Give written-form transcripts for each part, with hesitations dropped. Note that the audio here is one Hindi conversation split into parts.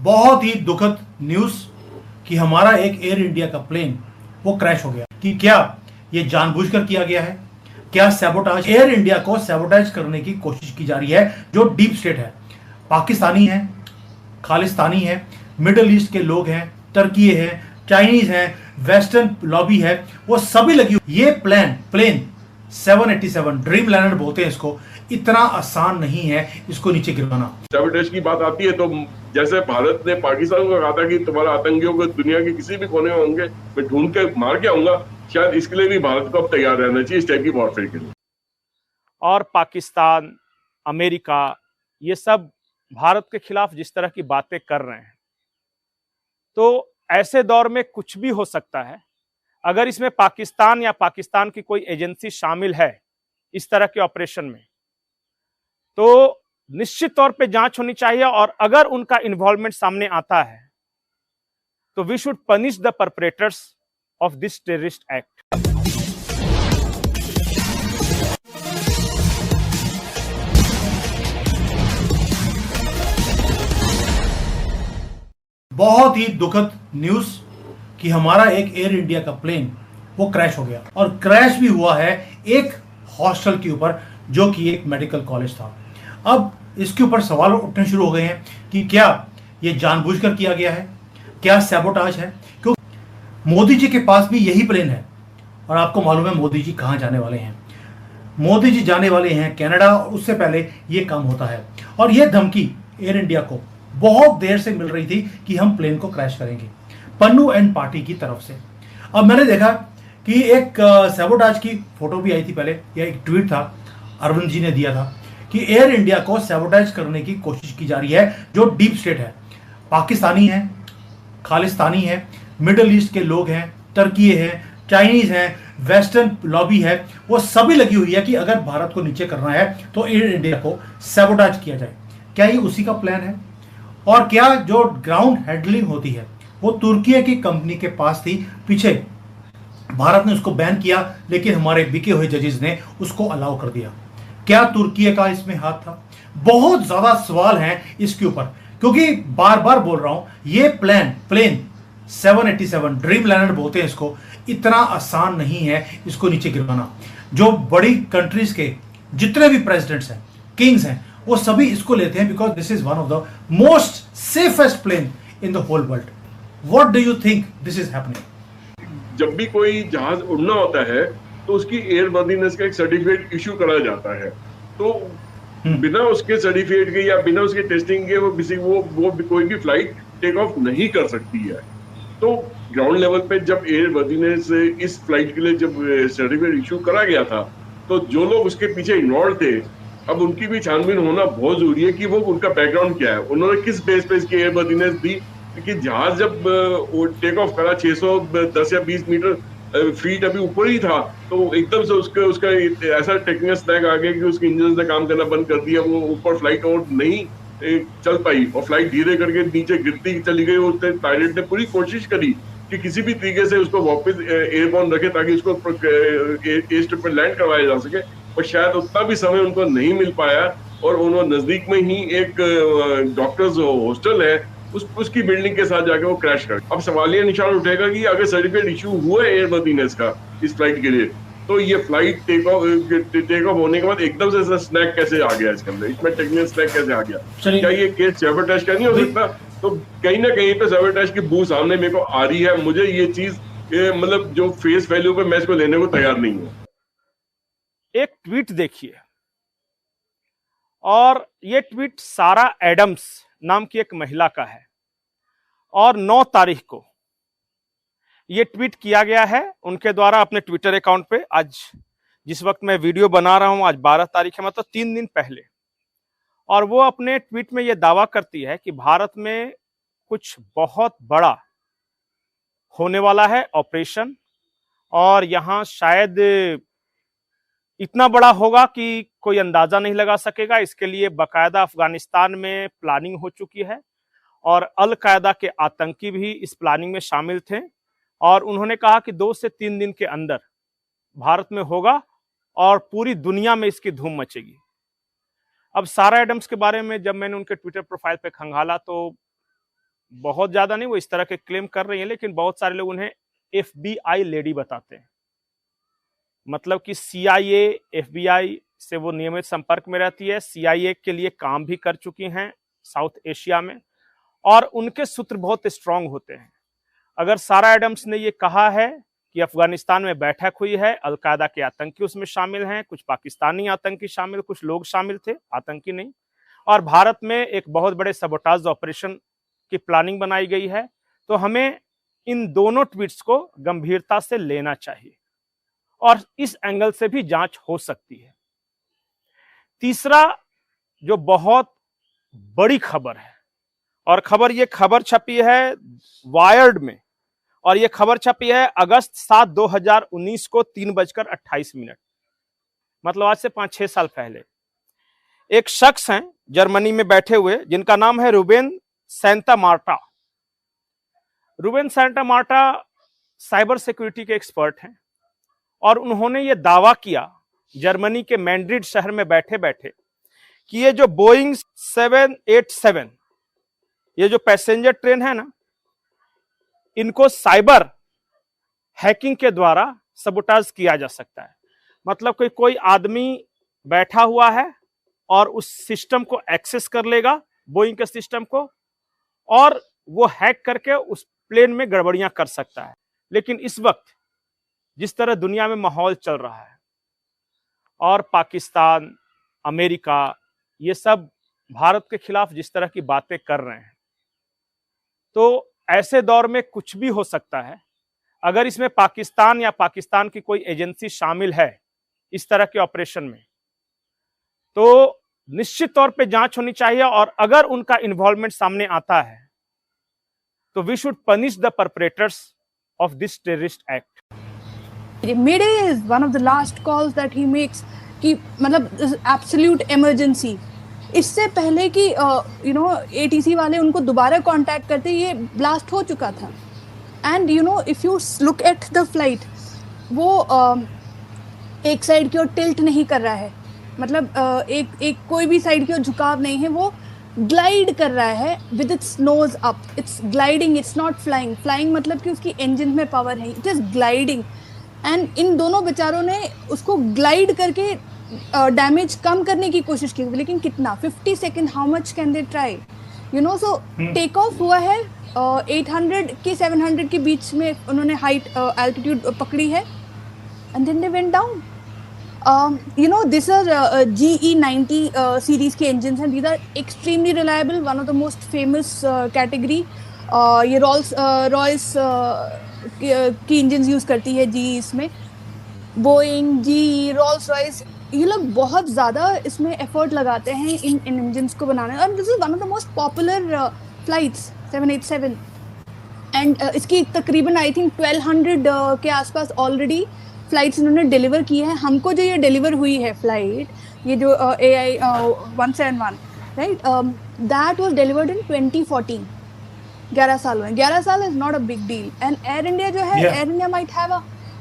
बहुत ही दुखद न्यूज कि हमारा एक एयर इंडिया का प्लेन वो क्रैश हो गया। कि क्या ये जानबूझकर किया गया है? क्या सैबोटाज, एयर इंडिया को सैबोटाज करने की कोशिश की जा रही है? जो डीप स्टेट है, पाकिस्तानी है, खालिस्तानी है, मिडल ईस्ट के लोग हैं, टर्की है, चाइनीज है, वेस्टर्न लॉबी है, वो सभी लगी हुई। ये प्लेन 787 ड्रीम लाइनर बोलते हैं इसको, इतना आसान नहीं है इसको नीचे गिरवाना। सैबोटेज की बात आती है तो जैसे भारत ने पाकिस्तान को कहा था कि तुम्हारा आतंकियों को दुनिया के किसी भी कोने में होंगे मैं ढूंढ के मार के आऊंगा, शायद इसके लिए भी भारत को अब तैयार रहना चाहिए इस टाइप की वॉरफेयर के लिए। और पाकिस्तान, अमेरिका, ये सब भारत के खिलाफ जिस तरह की बातें कर रहे हैं, तो ऐसे दौर में कुछ भी हो सकता है। अगर इसमें पाकिस्तान या पाकिस्तान की कोई एजेंसी शामिल है इस तरह के ऑपरेशन में, तो निश्चित तौर पे जांच होनी चाहिए। और अगर उनका इन्वॉल्वमेंट सामने आता है तो we should punish the perpetrators of this terrorist act. बहुत ही दुखद न्यूज कि हमारा एक एयर इंडिया का प्लेन वो क्रैश हो गया, और क्रैश भी हुआ है एक हॉस्टल के ऊपर जो कि एक मेडिकल कॉलेज था। अब इसके ऊपर सवाल उठने शुरू हो गए हैं कि क्या ये जानबूझकर किया गया है? क्या सैबोटाज है? क्योंकि मोदी जी के पास भी यही प्लेन है, और आपको मालूम है मोदी जी कहाँ जाने वाले हैं। मोदी जी जाने वाले हैं कनाडा, और उससे पहले ये काम होता है। और ये धमकी एयर इंडिया को बहुत देर से मिल रही थी कि हम प्लेन को क्रैश करेंगे, पन्नू एंड पार्टी की तरफ से। अब मैंने देखा कि एक सैबोटाज की फोटो भी आई थी पहले, या एक ट्वीट था अरविंद जी ने दिया था कि एयर इंडिया को सैबोटाज करने की कोशिश की जा रही है। जो डीप स्टेट है, पाकिस्तानी है, खालिस्तानी है, मिडल ईस्ट के लोग हैं, टर्की है, चाइनीज है, वेस्टर्न लॉबी है, वो सभी लगी हुई है कि अगर भारत को नीचे करना है तो एयर इंडिया को सैबोटाज किया जाए। क्या ये उसी का प्लान है? और क्या जो ग्राउंड हैंडलिंग होती है वो तुर्की की कंपनी के पास थी? पीछे भारत ने उसको बैन किया, लेकिन हमारे बिके हुए जजेस ने उसको अलाउ कर दिया। क्या तुर्की का इसमें हाथ था? बहुत ज्यादा सवाल हैं इसके ऊपर, क्योंकि बार बार बोल रहा हूं, ये प्लेन 787 ड्रीम लाइनर बोलते हैं इसको, इतना आसान नहीं है इसको नीचे गिरवाना। जो बड़ी कंट्रीज के जितने भी प्रेसिडेंट्स हैं, किंग्स हैं, वो सभी इसको लेते हैं because this is one of the most safest plane in the whole world. What do you think this is happening? जब भी कोई जहाज उड़ना होता है तो उसकी एयरवर्दीनेस का एक सर्टिफिकेट इशू करा जाता है। तो बिना उसके सर्टिफिकेट के या बिना उसके टेस्टिंग के वो कोई भी फ्लाइट टेक ऑफ नहीं कर सकती है। तो ग्राउंड लेवल पे जब एयरवर्दीनेस इस फ्लाइट के लिए जब सर्टिफिकेट इशू करा गया था, तो जो लोग उसके पीछे इन्वॉल्व थे, अब उनकी भी छानबीन होना बहुत जरूरी है कि वो उनका बैकग्राउंड क्या है, उन्होंने किस बेस पे इसकी एयरवर्दीनेस दी। कि जहाज जब टेक ऑफ करा 610 या 20 मीटर फीट अभी ऊपर ही था, तो एकदम से उसका ऐसा टेक्निकल स्नैग आ गया कि उसके इंजन ने काम करना बंद कर दिया। वो ऊपर फ्लाइट और नहीं चल पाई और फ्लाइट धीरे करके नीचे गिरती चली गई। उसने पायलट ने पूरी कोशिश करी कि किसी भी तरीके से उसको वापस एयरबॉर्न रखे ताकि उसको एयर स्ट्रिप पर लैंड करवाया जा सके, और शायद उतना भी समय उनको नहीं मिल पाया। और उन्होंने नजदीक में ही एक डॉक्टर्स हॉस्टल है, उसकी बिल्डिंग के साथ जाके वो क्रैश कर। अब सवाल ये निशान उठेगा कि अगर सर्टिफिकेट इशू हुआ है एयरवर्दीनेस का इस फ्लाइट के लिए, तो ये फ्लाइट टेक ऑफ होने के बाद एकदम से स्नैक कैसे आ गया इसके अंदर, इसमें टेक्निकल स्नैक कैसे आ गया? क्या ये केस सैबोटाज का नहीं हो सकता? तो कहीं ना कहीं पे सैबोटाज की बू सामने मेरे को आ रही है। मुझे ये चीज मतलब जो फेस वैल्यू पे मैं इसको लेने को तैयार नहीं हूँ। एक ट्वीट देखिए, और ये ट्वीट सारा एडम्स नाम की एक महिला का है, और 9 तारीख को ये ट्वीट किया गया है उनके द्वारा अपने ट्विटर अकाउंट पे। आज जिस वक्त मैं वीडियो बना रहा हूं, आज 12 तारीख है, मतलब 3 दिन पहले। और वो अपने ट्वीट में ये दावा करती है कि भारत में कुछ बहुत बड़ा होने वाला है ऑपरेशन, और यहां शायद इतना बड़ा होगा कि कोई अंदाजा नहीं लगा सकेगा। इसके लिए बाकायदा अफगानिस्तान में प्लानिंग हो चुकी है, और अल कायदा के आतंकी भी इस प्लानिंग में शामिल थे। और उन्होंने कहा कि 2 से 3 दिन के अंदर भारत में होगा और पूरी दुनिया में इसकी धूम मचेगी। अब सारा एडम्स के बारे में जब मैंने उनके ट्विटर प्रोफाइल पे खंगाला, तो बहुत ज्यादा नहीं वो इस तरह के क्लेम कर रही हैं, लेकिन बहुत सारे लोग उन्हें FBI लेडी बताते हैं। मतलब कि CIA, FBI से वो नियमित संपर्क में रहती है, CIA के लिए काम भी कर चुकी हैं साउथ एशिया में, और उनके सूत्र बहुत स्ट्रांग होते हैं। अगर सारा एडम्स ने ये कहा है कि अफगानिस्तान में बैठक हुई है, अलकायदा के आतंकी उसमें शामिल हैं, कुछ पाकिस्तानी आतंकी शामिल, कुछ लोग शामिल थे, आतंकी नहीं, और भारत में एक बहुत बड़े सबोटाज ऑपरेशन की प्लानिंग बनाई गई है, तो हमें इन दोनों ट्वीट्स को गंभीरता से लेना चाहिए और इस एंगल से भी जांच हो सकती है। तीसरा जो बहुत बड़ी खबर है, और ये खबर छपी है वायर्ड में, और ये खबर छपी है अगस्त 7, 2019 को 3:28, मतलब आज से 5-6 साल पहले। एक शख्स हैं जर्मनी में बैठे हुए जिनका नाम है रूबेन सैंटामार्टा। रूबेन सैंटामार्टा साइबर सिक्योरिटी के एक्सपर्ट हैं, और उन्होंने ये दावा किया जर्मनी के मैड्रिड शहर में बैठे बैठे कि ये जो बोइंग 787 ये जो पैसेंजर ट्रेन है ना, इनको साइबर हैकिंग के द्वारा सबोटाज किया जा सकता है। मतलब कोई आदमी बैठा हुआ है और उस सिस्टम को एक्सेस कर लेगा, बोइंग के सिस्टम को, और वो हैक करके उस प्लेन में गड़बड़ियां कर सकता है। लेकिन इस वक्त जिस तरह दुनिया में माहौल चल रहा है और पाकिस्तान, अमेरिका, ये सब भारत के खिलाफ जिस तरह की बातें कर रहे हैं, तो ऐसे दौर में कुछ भी हो सकता है। अगर इसमें पाकिस्तान या पाकिस्तान की कोई एजेंसी शामिल है इस तरह के ऑपरेशन में, तो निश्चित तौर पे जांच होनी चाहिए, और अगर उनका इन्वॉल्वमेंट सामने आता है तो we should punish the perpetrators of this terrorist act. Mayday is one of the last calls that he makes कि मतलब एब्सोल्यूट इमरजेंसी। इससे पहले कि ATC वाले उनको दोबारा कांटेक्ट करते, ये ब्लास्ट हो चुका था। And if you look at the flight, वो एक साइड की ओर टिल्ट नहीं कर रहा है, मतलब एक कोई भी साइड की ओर झुकाव नहीं है, वो ग्लाइड कर रहा है with its nose up. It's gliding, it's not flying. Flying मतलब कि उसकी इंजन में पावर है, it is gliding. And in दोनों बेचारों ने उसको ग्लाइड करके डैमेज कम करने की कोशिश की, लेकिन कितना, 50 second, how much can they try, so take off हुआ है 800 के 700 के बीच में उन्होंने हाइट एल्टीट्यूड पकड़ी है, and then they went down. These are GE90 series के engines हैं. These are extremely reliable, one of the most famous category. ये Rolls-Royce की engines use करती है GE इसमें. Boeing, GE, Rolls-Royce, ये लोग बहुत ज़्यादा इसमें effort लगाते हैं इन engines को बनाने. और this is one of the most popular flights, 787. And इसकी तकरीबन I think 1200 के आसपास already फ्लाइट्स इन्होंने डिलीवर की है. हमको जो ये डिलीवर हुई है फ्लाइट, ये जो AI 171, right, that was delivered इन 2014. 11 साल हुए. 11 साल is not a big deal. And air India जो है, air India might have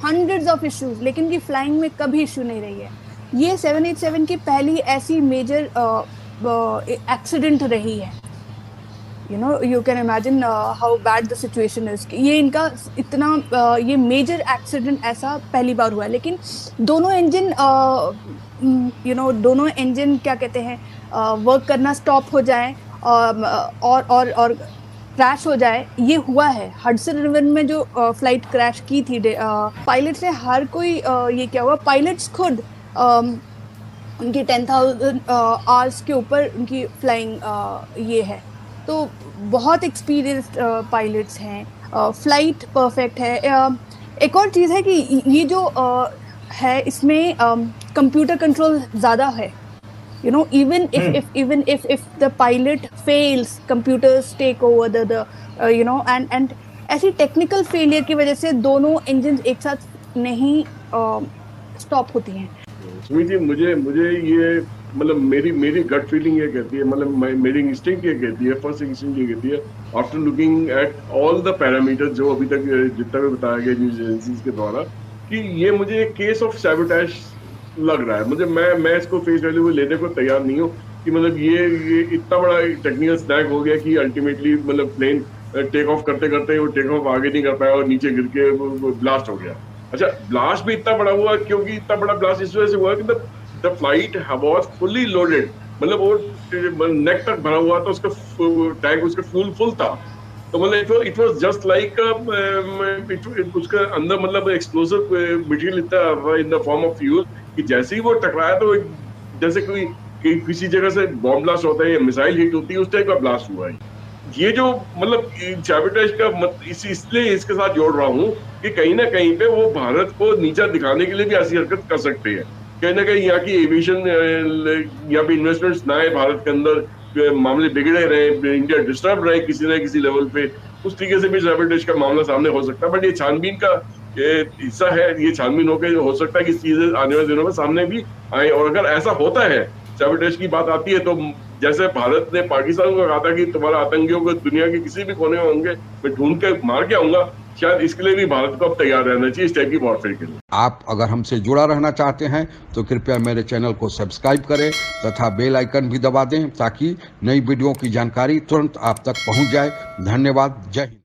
hundreds of issues, लेकिन की फ्लाइंग में कभी इशू नहीं रही है. ये 787 की पहली ऐसी मेजर एक्सीडेंट रही है. you can imagine how bad the situation is. ये इनका इतना ये मेजर एक्सीडेंट ऐसा पहली बार हुआ है. लेकिन दोनों इंजन क्या कहते हैं, वर्क करना स्टॉप हो जाए और क्रैश हो जाए, ये हुआ है. हडसन रिवर में जो फ्लाइट क्रैश की थी, पायलट्स ने हर कोई ये क्या हुआ, पायलट्स खुद उनकी 10,000 आवर्स के ऊपर उनकी फ्लाइंग ये है. तो बहुत एक्सपीरियंस्ड पायलट्स हैं. फ्लाइट परफेक्ट है. एक और चीज़ है कि ये जो है इसमें कंप्यूटर कंट्रोल ज़्यादा है. even if the pilot fails, computers take over the and ऐसी टेक्निकल फेलियर की वजह से दोनों इंजन एक साथ नहीं स्टॉप होती हैं. सुमित जी, मुझे ये मतलब मेरी गट फीलिंग ये कहती है, मतलब मेरी इंस्टिंक्ट ये कहती है, फर्स्ट इंस्टिंक्ट ये कहती है, after looking at all the parameters जो अभी तक जितना भी बताया गया न्यूज एजेंसीज के द्वारा, कि ये मुझे एक केस ऑफ सैबोटेज लग रहा है. मैं इसको फेस वैल्यू लेने को तैयार नहीं हूँ. कि मतलब ये इतना बड़ा टेक्निकल स्नैग हो गया कि अल्टीमेटली मतलब प्लेन टेक ऑफ करते करते वो टेक ऑफ आगे नहीं कर पाया और नीचे गिर के ब्लास्ट हो गया। अच्छा, ब्लास्ट भी इतना बड़ा हुआ क्योंकि इतना बड़ा ब्लास्ट इस वजह से हुआ कि the flight was fully loaded, मतलब वो नेक तक भरा हुआ था, उसका टैंक उसका फ्यूल फुल था। तो मतलब इट वाज जस्ट लाइक उसका अंदर मतलब एक्सप्लोसिव मटेरियल इतना in the form of fuel कि जैसे ही वो टकराया तो जैसे कोई किसी जगह से बॉम्ब ब्लास्ट होता है या मिसाइल हिट होती है उस टाइप का ब्लास्ट हुआ है। ये जो मतलब सैबोटेज का इसलिए इसके साथ जोड़ रहा हूँ कि कहीं ना कहीं पे वो भारत को नीचा दिखाने के लिए भी ऐसी हरकत कर सकते हैं। कहीं ना कहीं यहाँ की एविएशन यहाँ पे इन्वेस्टमेंट्स ना आए भारत के अंदर, मामले बिगड़े रहे, इंडिया डिस्टर्ब रहे किसी न किसी लेवल पे, उस तरीके से भी सैबोटेज का मामला सामने हो सकता है। बट ये छानबीन का हिस्सा है, ये छानबीन होकर हो सकता है कि चीजें आने वाले दिनों में सामने भी आए। और अगर ऐसा होता है, सैबोटेज की बात आती है, तो जैसे भारत ने पाकिस्तान को कहा था कि तुम्हारा आतंकियों को दुनिया के किसी भी कोने में होंगे मैं ढूंढ के मार के आऊंगा, शायद इसके लिए भी भारत को अब तैयार रहना चाहिए इस टाइप की वॉरफेयर के लिए। आप अगर हमसे जुड़ा रहना चाहते हैं तो कृपया मेरे चैनल को सब्सक्राइब करें तथा बेल आइकन भी दबा दें ताकि नई वीडियो की जानकारी तुरंत आप तक पहुंच जाए। धन्यवाद। जय हिंद।